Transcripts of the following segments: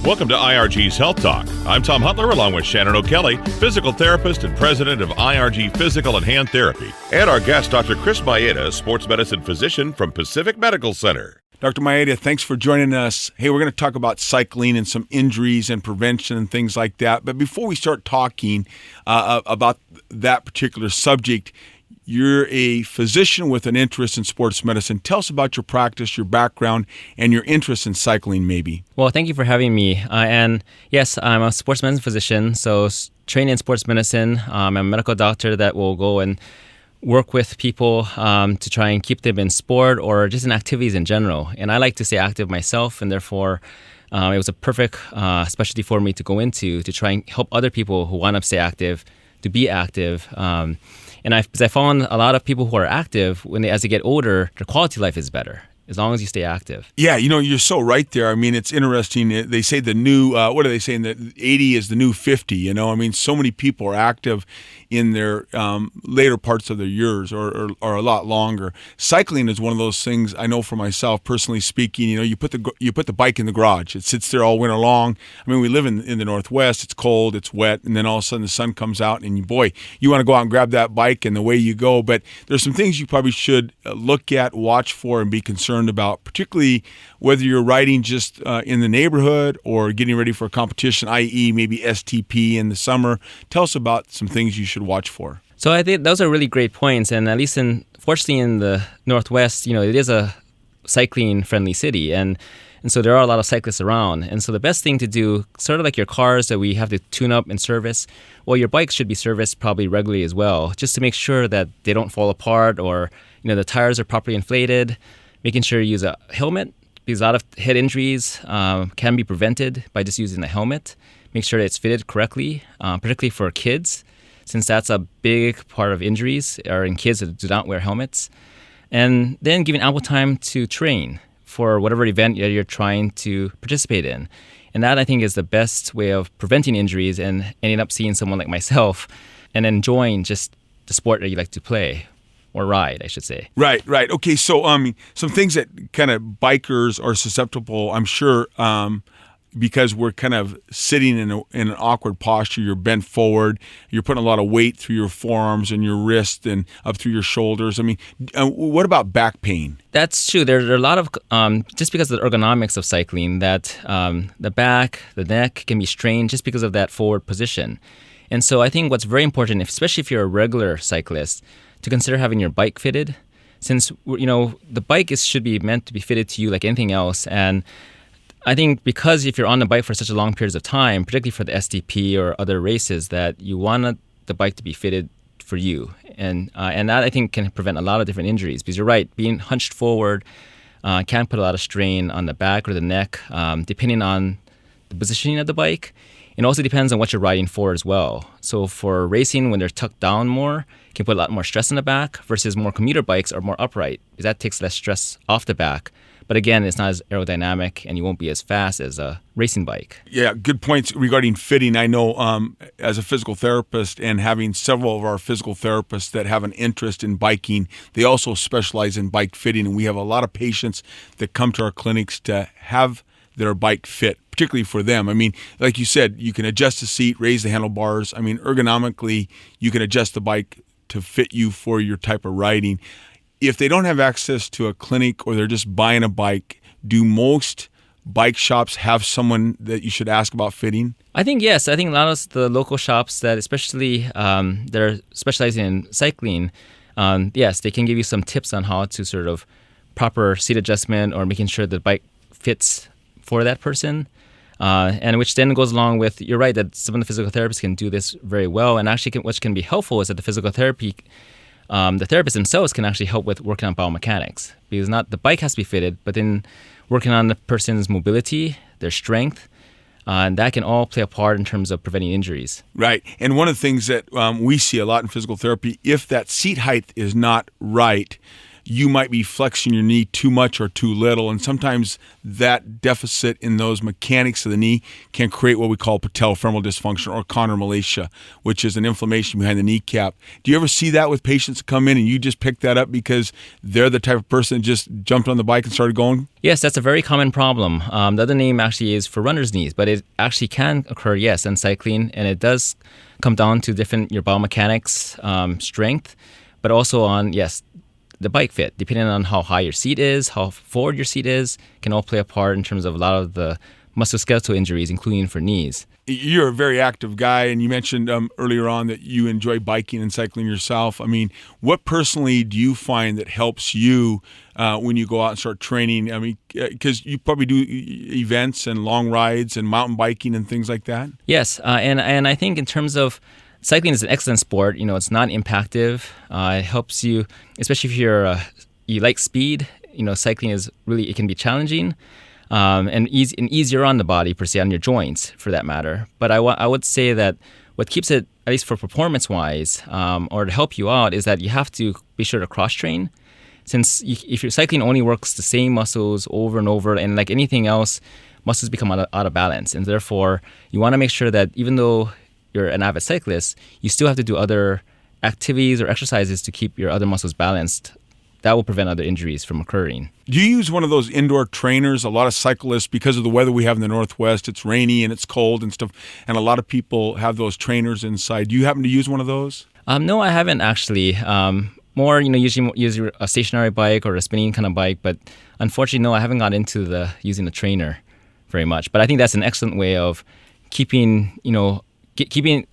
Welcome to IRG's Health Talk. I'm Tom Hutler along with Shannon O'Kelly, physical therapist and president of IRG Physical and Hand Therapy, and our guest, Dr. Chris Maeda, sports medicine physician from Pacific Medical Center. Dr. Maeda, thanks for joining us. Hey, we're going to talk about cycling and some injuries and prevention and things like that. But before we start talking about that particular subject, you're a physician with an interest in sports medicine. Tell us about your practice, your background, and your interest in cycling, maybe. Well, thank you for having me. And yes, I'm a sports medicine physician, so trained in sports medicine. I'm a medical doctor that will go and work with people to try and keep them in sport or just in activities in general. And I like to stay active myself, and therefore it was a perfect specialty for me to go into to try and help other people who want to stay active to be active. And I found a lot of people who are active, as they get older, their quality of life is better, as long as you stay active. Yeah, you're so right there. I mean, it's interesting. They say the new, what are they saying? That 80 is the new 50, I mean, so many people are active in their later parts of their years or a lot longer. Cycling is one of those things I know for myself, personally speaking. You put the bike in the garage. It sits there all winter long. I mean, we live in the Northwest. It's cold, it's wet, and then all of a sudden the sun comes out, and boy, you want to go out and grab that bike, and the way you go. But there's some things you probably should look at, watch for, and be concerned about, particularly whether you're riding just in the neighborhood or getting ready for a competition, i.e. maybe STP in the summer. Tell us about some things you should watch for. So I think those are really great points, and at least fortunately in the Northwest, it is a cycling-friendly city, and so there are a lot of cyclists around. And so the best thing to do, sort of like your cars that we have to tune up and service, well, your bikes should be serviced probably regularly as well, just to make sure that they don't fall apart or the tires are properly inflated. Making sure you use a helmet, because a lot of head injuries can be prevented by just using a helmet. Make sure that it's fitted correctly, particularly for kids, since that's a big part of injuries are in kids that do not wear helmets. And then giving ample time to train for whatever event you're trying to participate in. And that, I think, is the best way of preventing injuries and ending up seeing someone like myself and enjoying just the sport that you like to play. Or ride, I should say. Right. Okay, so some things that kind of bikers are susceptible, I'm sure, because we're kind of sitting in an awkward posture. You're bent forward. You're putting a lot of weight through your forearms and your wrist and up through your shoulders. I mean, what about back pain? That's true. There are a lot of, just because of the ergonomics of cycling, that the back, the neck can be strained just because of that forward position. And so I think what's very important, especially if you're a regular cyclist, to consider having your bike fitted, since the bike should be meant to be fitted to you like anything else. And I think because if you're on the bike for such a long periods of time, particularly for the STP or other races, that you want the bike to be fitted for you, and that I think can prevent a lot of different injuries. Because you're right, being hunched forward can put a lot of strain on the back or the neck, depending on the positioning of the bike. It also depends on what you're riding for as well. So for racing, when they're tucked down more, it can put a lot more stress on the back, versus more commuter bikes are more upright, because that takes less stress off the back. But again, it's not as aerodynamic, and you won't be as fast as a racing bike. Yeah, good points regarding fitting. I know as a physical therapist, and having several of our physical therapists that have an interest in biking, they also specialize in bike fitting, and we have a lot of patients that come to our clinics to have their bike fit, particularly for them. I mean, like you said, you can adjust the seat, raise the handlebars. I mean, ergonomically, you can adjust the bike to fit you for your type of riding. If they don't have access to a clinic or they're just buying a bike, do most bike shops have someone that you should ask about fitting? I think yes. I think a lot of the local shops that especially that are specializing in cycling, yes, they can give you some tips on how to sort of proper seat adjustment or making sure the bike fits for that person, and which then goes along with, you're right, that some of the physical therapists can do this very well, and actually what can be helpful is that the physical therapy, the therapists themselves can actually help with working on biomechanics, because not the bike has to be fitted, but then working on the person's mobility, their strength, and that can all play a part in terms of preventing injuries. Right, and one of the things that we see a lot in physical therapy, if that seat height is not right, you might be flexing your knee too much or too little. And sometimes that deficit in those mechanics of the knee can create what we call patellofemoral dysfunction or chondromalacia, which is an inflammation behind the kneecap. Do you ever see that with patients that come in and you just pick that up because they're the type of person that just jumped on the bike and started going? Yes, that's a very common problem. The other name actually is for runner's knees, but it actually can occur, yes, in cycling, and it does come down to different your biomechanics, strength, but also on, yes, the bike fit, depending on how high your seat is, how forward your seat is, can all play a part in terms of a lot of the musculoskeletal injuries, including for knees. You're a very active guy, and you mentioned earlier on that you enjoy biking and cycling yourself. I mean, what personally do you find that helps you when you go out and start training? I mean, because you probably do events and long rides and mountain biking and things like that. Yes, and I think in terms of cycling is an excellent sport. It's not impactive. It helps you, especially if you like speed. Cycling is really, it can be challenging. And easier on the body per se, on your joints for that matter. But I would say that what keeps it, at least for performance-wise, or to help you out, is that you have to be sure to cross-train. Since if your cycling only works the same muscles over and over, and like anything else, muscles become out of balance. And therefore, you want to make sure that even though you're an avid cyclist, you still have to do other activities or exercises to keep your other muscles balanced. That will prevent other injuries from occurring. Do you use one of those indoor trainers? A lot of cyclists, because of the weather we have in the Northwest, it's rainy and it's cold and stuff, and a lot of people have those trainers inside. Do you happen to use one of those? No, I haven't actually. More, usually use a stationary bike or a spinning kind of bike, but unfortunately, no, I haven't got into using the trainer very much. But I think that's an excellent way of keeping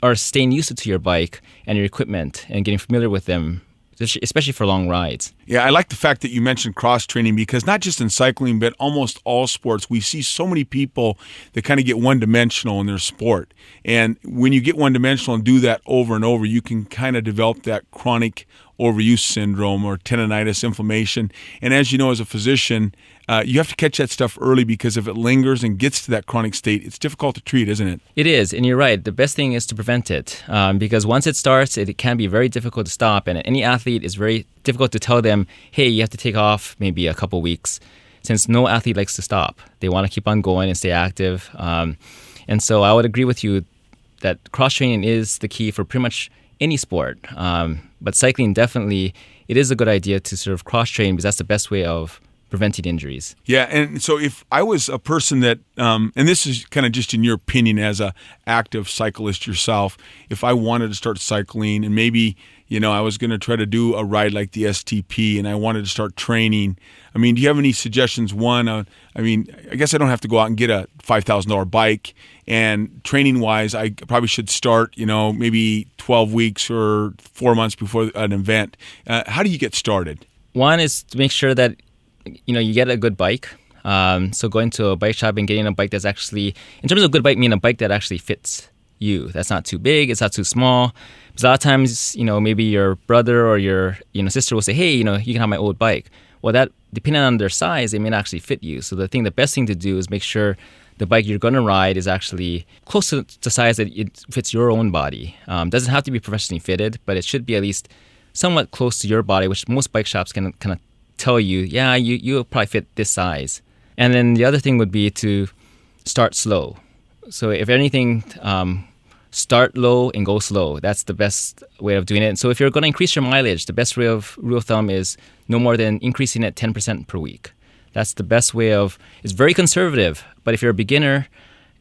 or staying used to your bike and your equipment and getting familiar with them, especially for long rides. Yeah, I like the fact that you mentioned cross-training, because not just in cycling, but almost all sports, we see so many people that kind of get one-dimensional in their sport. And when you get one-dimensional and do that over and over, you can kind of develop that chronic overuse syndrome or tendonitis inflammation. And as you know, as a physician, you have to catch that stuff early, because if it lingers and gets to that chronic state, it's difficult to treat, isn't it? It is, and you're right. The best thing is to prevent it, because once it starts, it can be very difficult to stop. And any athlete is very difficult to tell them, hey, you have to take off maybe a couple weeks, since no athlete likes to stop. They want to keep on going and stay active. And so I would agree with you that cross-training is the key for pretty much any sport. But cycling, definitely, it is a good idea to sort of cross-train, because that's the best way of preventing injuries. Yeah, and so if I was a person that, and this is kind of just in your opinion as a active cyclist yourself, if I wanted to start cycling and maybe, I was going to try to do a ride like the STP and I wanted to start training, I mean, do you have any suggestions? One, I guess I don't have to go out and get a $5,000 bike, and training-wise, I probably should start, maybe 12 weeks or 4 months before an event. How do you get started? One is to make sure that you get a good bike. So going to a bike shop and getting a bike that's actually, in terms of good bike, mean a bike that actually fits you. That's not too big, it's not too small. Because a lot of times, maybe your brother or your sister will say, hey, you can have my old bike. Well, that, depending on their size, it may not actually fit you. So the best thing to do is make sure the bike you're going to ride is actually close to the size that it fits your own body. Doesn't have to be professionally fitted, but it should be at least somewhat close to your body, which most bike shops can kind of tell you, yeah, you'll probably fit this size. And then the other thing would be to start slow. So if anything, start low and go slow. That's the best way of doing it. And so if you're going to increase your mileage, the best rule of thumb is no more than increasing it 10% per week. That's the best way of, it's very conservative, but if you're a beginner,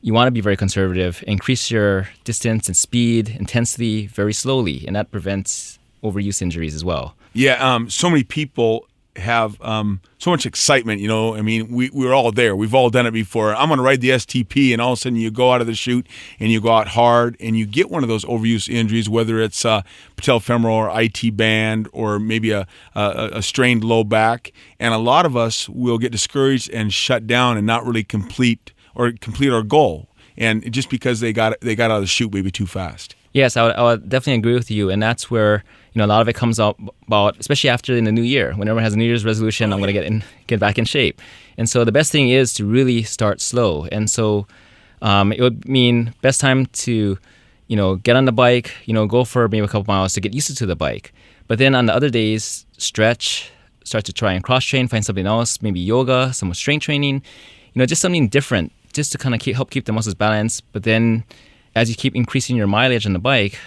you want to be very conservative. Increase your distance and speed, intensity very slowly, and that prevents overuse injuries as well. Yeah, so many people have so much excitement, we're all there. We've all done it before. I'm going to ride the STP, and all of a sudden you go out of the chute and you go out hard and you get one of those overuse injuries, whether it's patellofemoral or IT band or maybe a strained low back. And a lot of us will get discouraged and shut down and not really complete our goal. And just because they got out of the chute maybe too fast. Yes, I would definitely agree with you, and that's where a lot of it comes out about, especially after in the new year, when everyone has a New Year's resolution. I'm going to get back in shape, and so the best thing is to really start slow. And so it would mean best time to get on the bike, go for maybe a couple miles to get used to the bike, but then on the other days stretch, start to try and cross-train, find something else, maybe yoga, some strength training, just something different, just to kind of help keep the muscles balanced. But then as you keep increasing your mileage on the bike,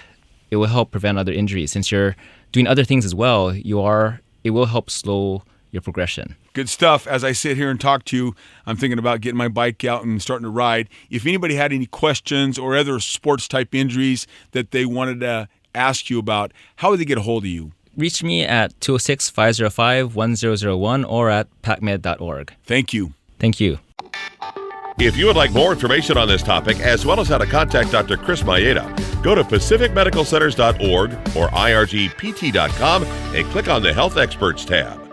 it will help prevent other injuries. Since you're doing other things as well, it will help slow your progression. Good stuff. As I sit here and talk to you, I'm thinking about getting my bike out and starting to ride. If anybody had any questions or other sports type injuries that they wanted to ask you about, how would they get a hold of you? Reach me at 206-505-1001 or at pacmed.org. Thank you. Thank you. If you would like more information on this topic, as well as how to contact Dr. Chris Maeda, go to pacificmedicalcenters.org or irgpt.com and click on the Health Experts tab.